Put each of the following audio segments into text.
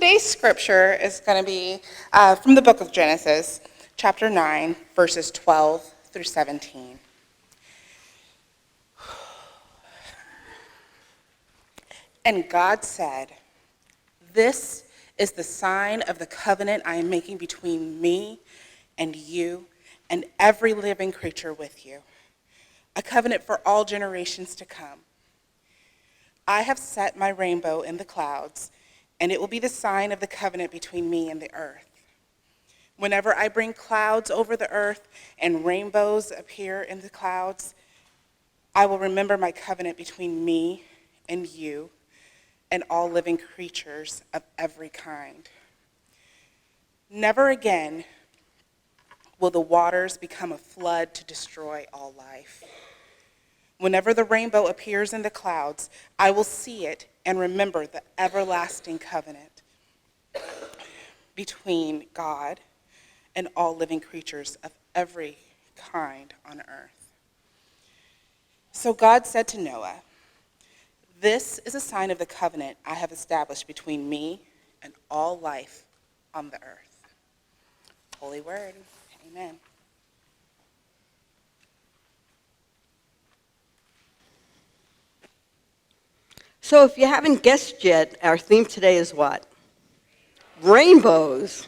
today's scripture is going to be from the book of Genesis, chapter 9, verses 12 through 17. And God said, "This is the sign of the covenant I am making between me and you and every living creature with you, a covenant for all generations to come. I have set my rainbow in the clouds, and it will be the sign of the covenant between me and the earth. Whenever I bring clouds over the earth and rainbows appear in the clouds, I will remember my covenant between me and you and all living creatures of every kind. Never again will the waters become a flood to destroy all life. Whenever the rainbow appears in the clouds, I will see it and remember the everlasting covenant between God and all living creatures of every kind on earth." So God said to Noah, "This is a sign of the covenant I have established between me and all life on the earth." Holy word. Amen. So if you haven't guessed yet, our theme today is what? Rainbows.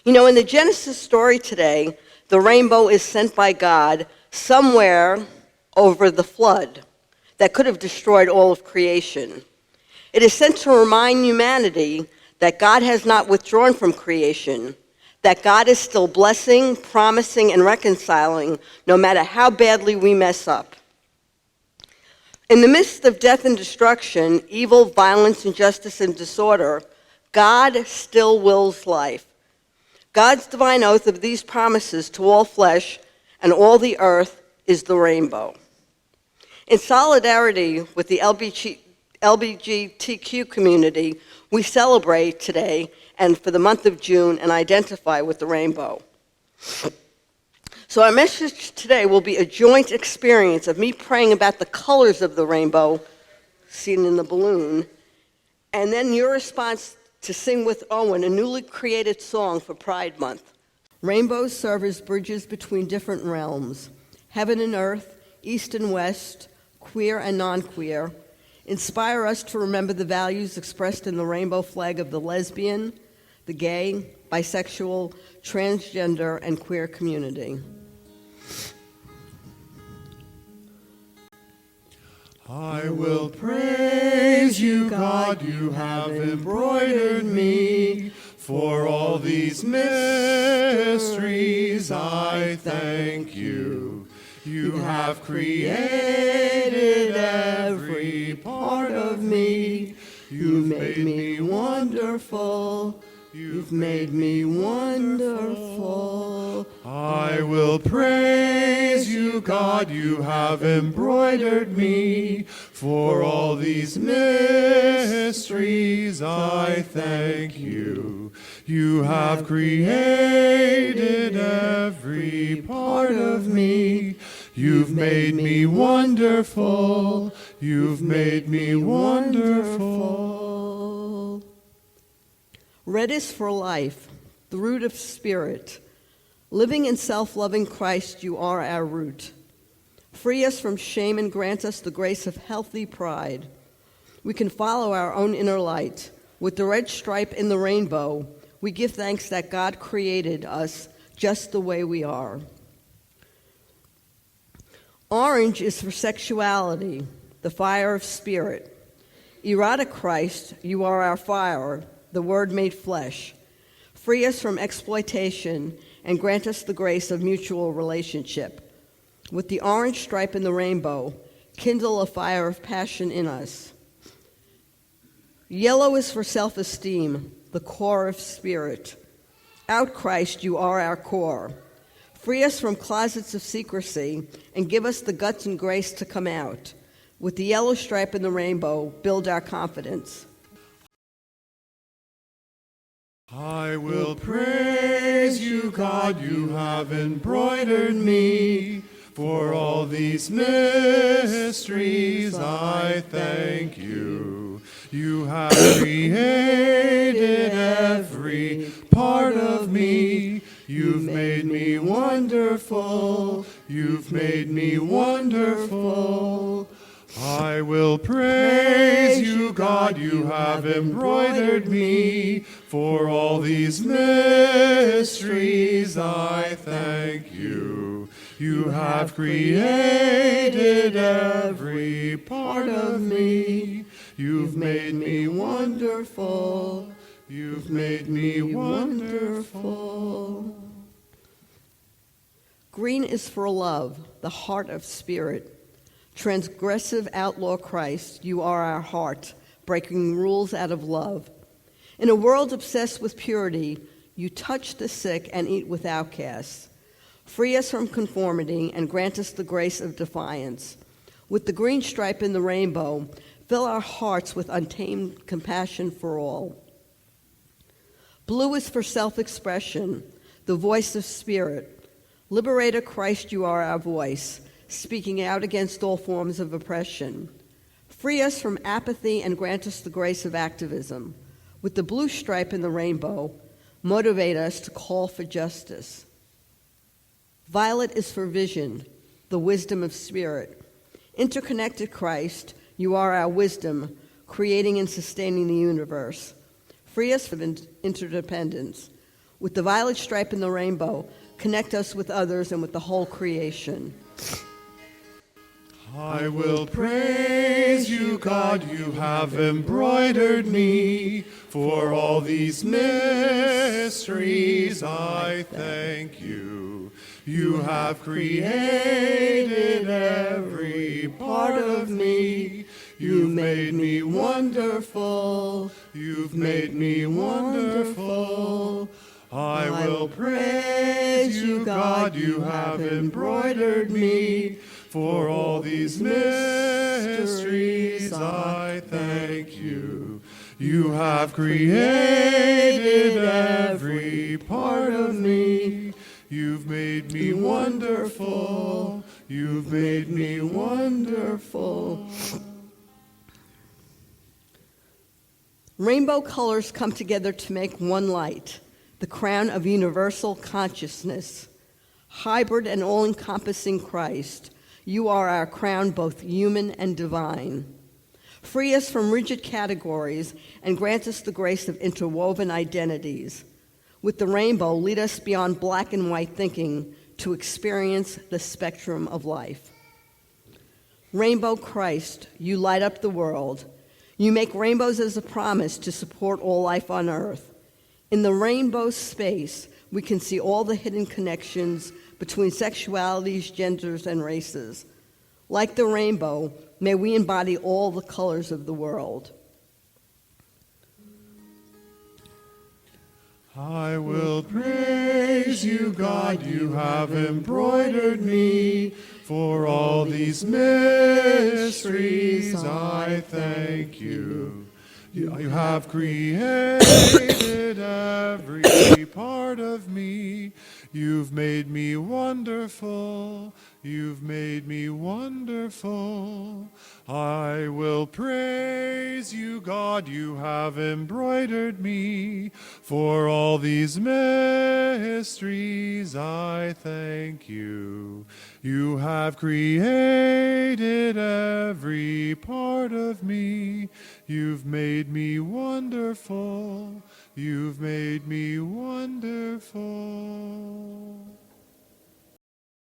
You know, in the Genesis story today, the rainbow is sent by God somewhere over the flood that could have destroyed all of creation. It is sent to remind humanity that God has not withdrawn from creation, that God is still blessing, promising, and reconciling no matter how badly we mess up. In the midst of death and destruction, evil, violence, injustice, and disorder, God still wills life. God's divine oath of these promises to all flesh and all the earth is the rainbow. In solidarity with the LGBTQ community, we celebrate today and for the month of June and identify with the rainbow. So our message today will be a joint experience of me praying about the colors of the rainbow, seen in the balloon, and then your response to sing with Owen, a newly created song for Pride Month. Rainbows serve as bridges between different realms, heaven and earth, east and west, queer and non-queer, inspire us to remember the values expressed in the rainbow flag of the lesbian, the gay, bisexual, transgender, and queer community. I will praise you, God, you have embroidered me. For all these mysteries I thank you. You have created every part of me. You've made me wonderful. You've made me wonderful. I will praise you, God, you have embroidered me. For all these mysteries I thank you. You have created every part of me. You've made me wonderful. You've made me wonderful. Red is for life, the root of spirit. Living in self-loving Christ, you are our root. Free us from shame and grant us the grace of healthy pride. We can follow our own inner light. With the red stripe in the rainbow, we give thanks that God created us just the way we are. Orange is for sexuality, the fire of spirit. Erotic Christ, you are our fire, the Word made flesh. Free us from exploitation and grant us the grace of mutual relationship. With the orange stripe in the rainbow, kindle a fire of passion in us. Yellow is for self-esteem, the core of spirit. Out Christ, you are our core. Free us from closets of secrecy and give us the guts and grace to come out. With the yellow stripe in the rainbow, build our confidence. I will praise you, God, you have embroidered me. For all these mysteries I thank you. You have created me wonderful. You've made me wonderful. I will praise you, God, you have embroidered me. For all these mysteries I thank you. You have created every part of me. You've made me wonderful. You've made me wonderful. Green is for love, the heart of spirit. Transgressive outlaw Christ, you are our heart, breaking rules out of love. In a world obsessed with purity, you touch the sick and eat with outcasts. Free us from conformity and grant us the grace of defiance. With the green stripe in the rainbow, fill our hearts with untamed compassion for all. Blue is for self-expression, the voice of spirit. Liberator Christ, you are our voice, speaking out against all forms of oppression. Free us from apathy and grant us the grace of activism. With the blue stripe in the rainbow, motivate us to call for justice. Violet is for vision, the wisdom of spirit. Interconnected Christ, you are our wisdom, creating and sustaining the universe. Free us from interdependence. With the violet stripe in the rainbow, connect us with others and with the whole creation. I will praise you, God, you have embroidered me. For all these mysteries I thank you. You have created every part of me. You've made me wonderful. You've made me wonderful. I will praise you, God, you have embroidered me. For all these mysteries I thank you. You have created every part of me. You've made me wonderful. You've made me wonderful. Rainbow colors come together to make one light, the crown of universal consciousness. Hybrid and all-encompassing Christ, you are our crown, both human and divine. Free us from rigid categories and grant us the grace of interwoven identities. With the rainbow, lead us beyond black and white thinking to experience the spectrum of life. Rainbow Christ, you light up the world. You make rainbows as a promise to support all life on earth. In the rainbow space, we can see all the hidden connections between sexualities, genders, and races. Like the rainbow, may we embody all the colors of the world. I will praise you, God, you have embroidered me. For all these mysteries I thank you. You have created every part of me. You've made me wonderful. You've made me wonderful. I will praise you, God, you have embroidered me. For all these mysteries I thank you. You have created every part of me. You've made me wonderful. You've made me wonderful.